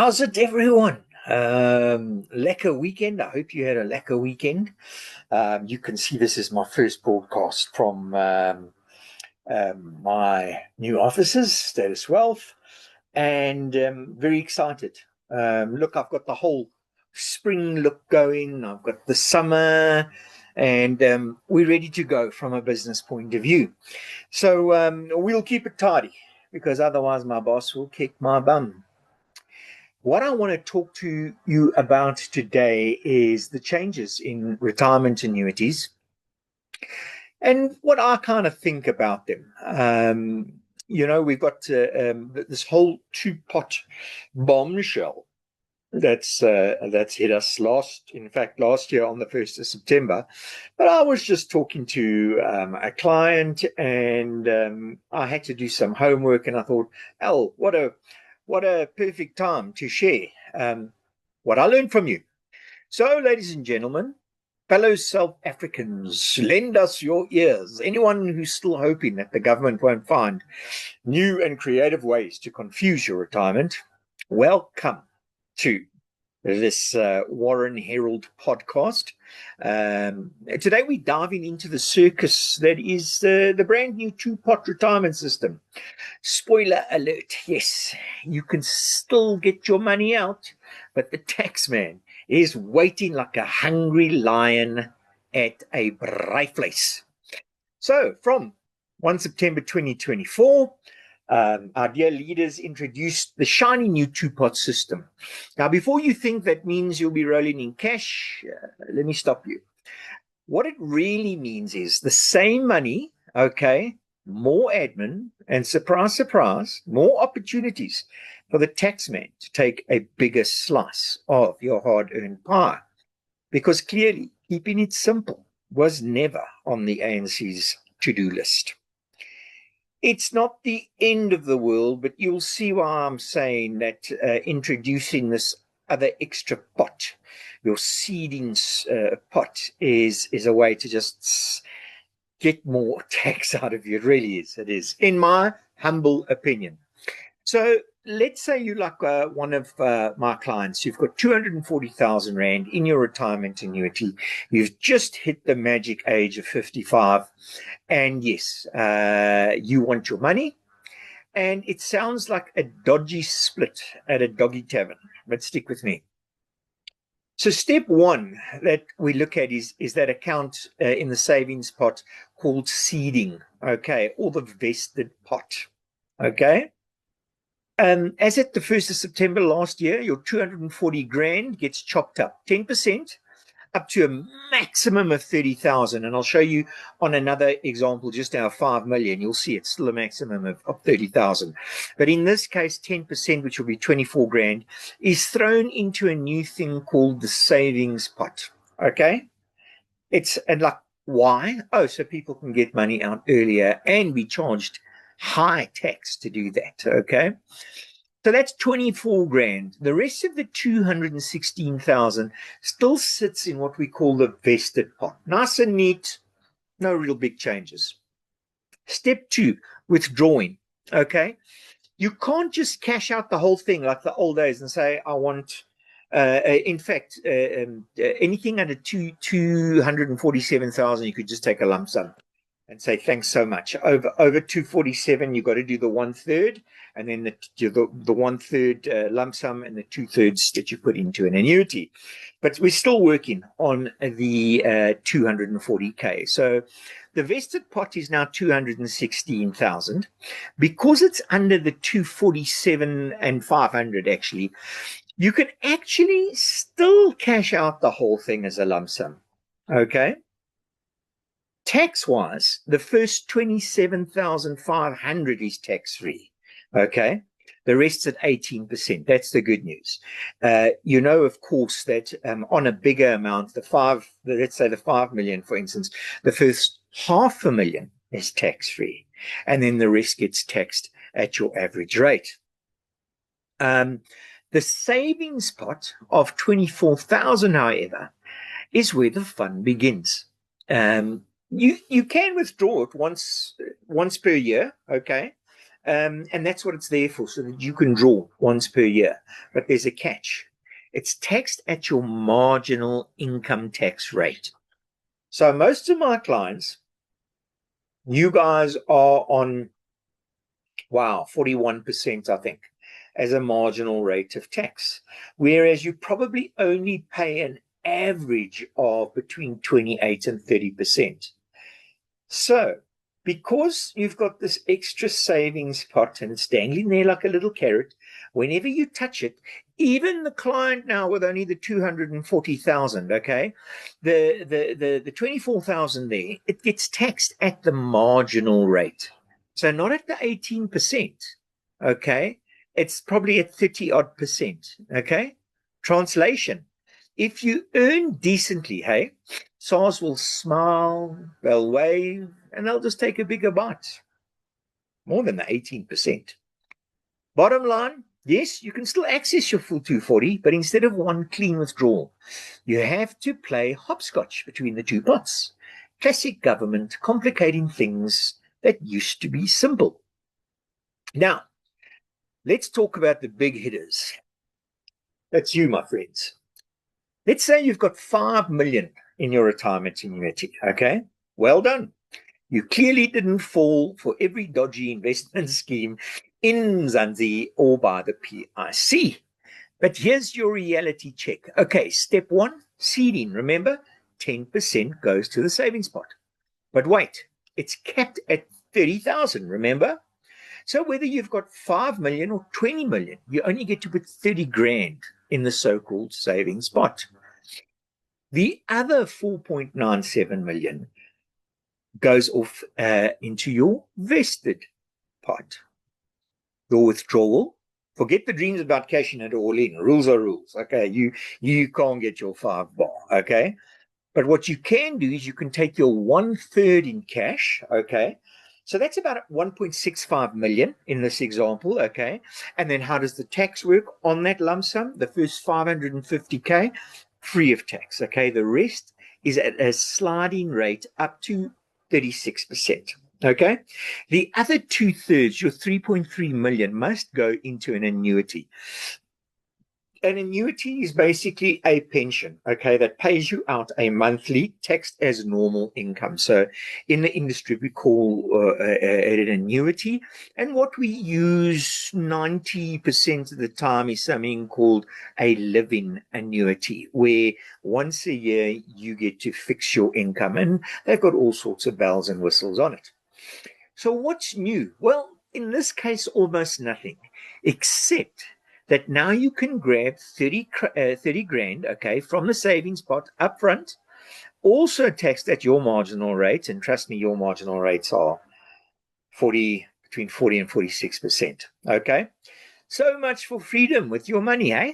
How's it, everyone? Lekker weekend. I hope you had a lekker weekend. You can see this is my first broadcast from my new offices, Status Wealth, and very excited. Look, I've got the whole spring look going. I've got the summer, and we're ready to go from a business point of view. So we'll keep it tidy because otherwise my boss will kick my bum. What I want to talk to you about today is the changes in retirement annuities and what I kind of think about them. We've got this whole two-pot bombshell that's hit us last year on the 1st of September. But I was just talking to a client, and I had to do some homework, and I thought, what a perfect time to share what I learned from you. So, ladies and gentlemen, fellow South Africans, lend us your ears. Anyone who's still hoping that the government won't find new and creative ways to confuse your retirement, welcome to this Warren Herald podcast. Today we're diving into the circus that is the brand new two-pot retirement system. Spoiler alert, yes, you can still get your money out, but the tax man is waiting like a hungry lion at a braaivleis. So from 1 September 2024, our dear leaders introduced the shiny new two-pot system. Now, before you think that means you'll be rolling in cash, let me stop you. What it really means is the same money, okay, more admin, and surprise, surprise, more opportunities for the taxman to take a bigger slice of your hard-earned pie. Because clearly, keeping it simple was never on the ANC's to-do list. It's not the end of the world, but you'll see why I'm saying that introducing this other extra pot, your seeding pot, is a way to just get more tax out of you. It really is. It is, in my humble opinion. So let's say you like one of my clients. You've got 240,000 Rand in your retirement annuity. You've just hit the magic age of 55. And yes, you want your money. And it sounds like a dodgy split at a doggy tavern, but stick with me. So step one that we look at is that account in the savings pot called seeding, okay, or the vested pot, okay? As at the 1st of September last year, your 240 grand gets chopped up 10%, up to a maximum of 30,000. And I'll show you on another example, just our 5 million. You'll see it's still a maximum of 30,000. But in this case, 10%, which will be 24 grand, is thrown into a new thing called the savings pot. Okay? And like, why? Oh, so people can get money out earlier and be charged high tax to do that. Okay? So that's 24 grand. The rest of the 216,000 still sits in what we call the vested pot. Nice and neat, no real big changes. Step two, withdrawing. Okay. You can't just cash out the whole thing like the old days and say, I want, anything under 247,000, you could just take a lump sum and say, thanks so much. Over 247, you've got to do the 1/3, and then the 1/3 lump sum and the 2/3 that you put into an annuity. But we're still working on the 240K. So the vested pot is now 216,000. Because it's under the 247 and 500, actually, you can actually still cash out the whole thing as a lump sum. Okay? Tax-wise, the first 27,500 is tax-free, okay? The rest's at 18%. That's the good news. Of course, that on a bigger amount, let's say the 5 million, for instance, the first 500,000 is tax-free, and then the rest gets taxed at your average rate. The savings pot of 24,000, however, is where the fun begins. You can withdraw it once per year, okay? And that's what it's there for, so that you can draw once per year. But there's a catch. It's taxed at your marginal income tax rate. So most of my clients, you guys are on, 41%, I think, as a marginal rate of tax, whereas you probably only pay an average of between 28 and 30%. So because you've got this extra savings pot and it's dangling there like a little carrot, whenever you touch it, even the client now with only the 240,000, okay, the 24,000 there, it gets taxed at the marginal rate. So not at the 18%, okay? It's probably at 30 odd percent, okay? Translation: if you earn decently, hey, SARS will smile, they'll wave, and they'll just take a bigger bite. More than the 18%. Bottom line, yes, you can still access your full 240, but instead of one clean withdrawal, you have to play hopscotch between the two pots. Classic government complicating things that used to be simple. Now, let's talk about the big hitters. That's you, my friends. Let's say you've got 5 million in your retirement annuity, okay? Well done. You clearly didn't fall for every dodgy investment scheme in Mzansi or by the PIC. But here's your reality check. Okay, step one, seeding. Remember, 10% goes to the savings pot. But wait, it's capped at 30,000, remember? So whether you've got 5 million or 20 million, you only get to put 30 grand in the so-called savings pot. The other 4.97 million goes off into your vested pot. Your withdrawal, forget the dreams about cashing it all in. Rules are rules. Okay, you can't get your 5 bar. Okay, but what you can do is you can take your 1/3 in cash. Okay, so that's about 1.65 million in this example. Okay, and then how does the tax work on that lump sum? The first 550k free of tax. Okay, the rest is at a sliding rate up to 36%. Okay, the other 2/3, your 3.3 million, must go into an annuity. An annuity is basically a pension, okay, that pays you out a monthly, taxed as normal income. So in the industry, we call it an annuity. And what we use 90% of the time is something called a living annuity, where once a year you get to fix your income. And they've got all sorts of bells and whistles on it. So what's new? Well, in this case, almost nothing, except that now you can grab 30 grand, okay, from the savings pot up front, also taxed at your marginal rate. And trust me, your marginal rates are between 40 and 46%, okay? So much for freedom with your money, eh?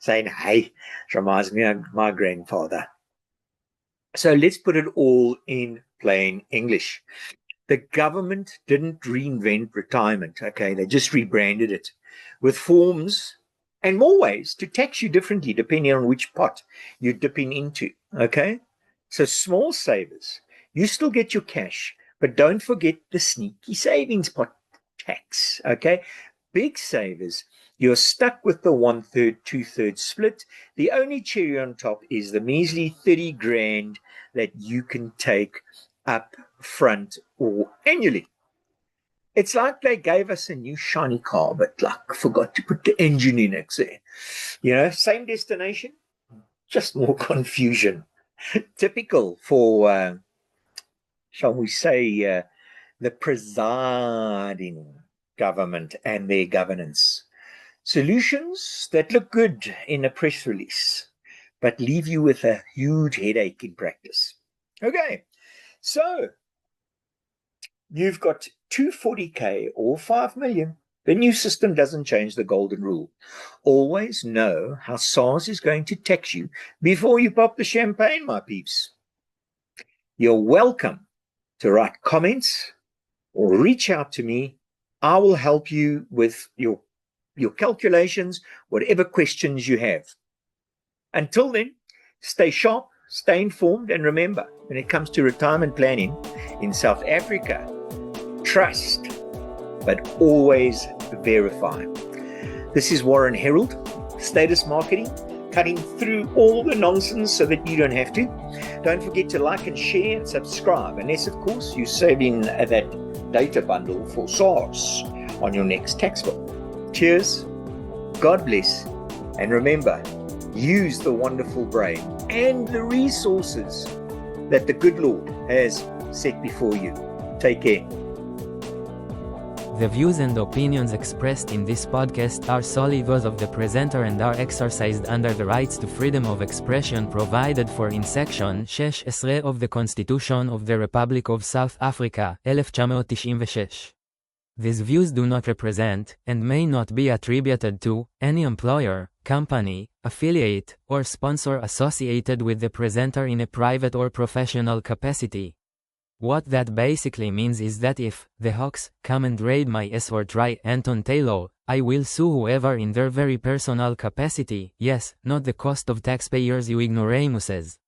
Saying, hey, it reminds me of my grandfather. So let's put it all in plain English. The government didn't reinvent retirement, okay? They just rebranded it with forms and more ways to tax you differently depending on which pot you're dipping into, okay? So small savers, you still get your cash, but don't forget the sneaky savings pot tax, okay? Big savers, you're stuck with the 1/3, 2/3 split. The only cherry on top is the measly 30 grand that you can take up front or annually. It's like they gave us a new shiny car, but like forgot to put the engine in it there. You know, same destination, just more confusion. Typical for, shall we say, the presiding government and their governance. Solutions that look good in a press release, but leave you with a huge headache in practice. Okay, so you've got 240k or 5 million. The new system doesn't change the golden rule. Always know how SARS is going to tax you before you pop the champagne, my peeps. You're welcome to write comments or reach out to me. I will help you with your calculations, whatever questions you have. Until then, stay sharp, stay informed, and remember, when it comes to retirement planning in South Africa, trust but always verify. This is Warren Herald, Status Marketing, cutting through all the nonsense so that you don't have to. Don't forget to like and share and subscribe, unless, of course, you're saving that data bundle for SARS on your next tax bill. Cheers, God bless, and remember, use the wonderful brain and the resources that the good Lord has set before you. Take care. The views and opinions expressed in this podcast are solely those of the presenter and are exercised under the rights to freedom of expression provided for in Section 16 of the Constitution of the Republic of South Africa, 1996. These views do not represent, and may not be attributed to, any employer, company, affiliate, or sponsor associated with the presenter in a private or professional capacity. What that basically means is that if the Hawks come and raid my ass or try Anton Taylor, I will sue whoever in their very personal capacity, yes, not the cost of taxpayers, you ignoramuses.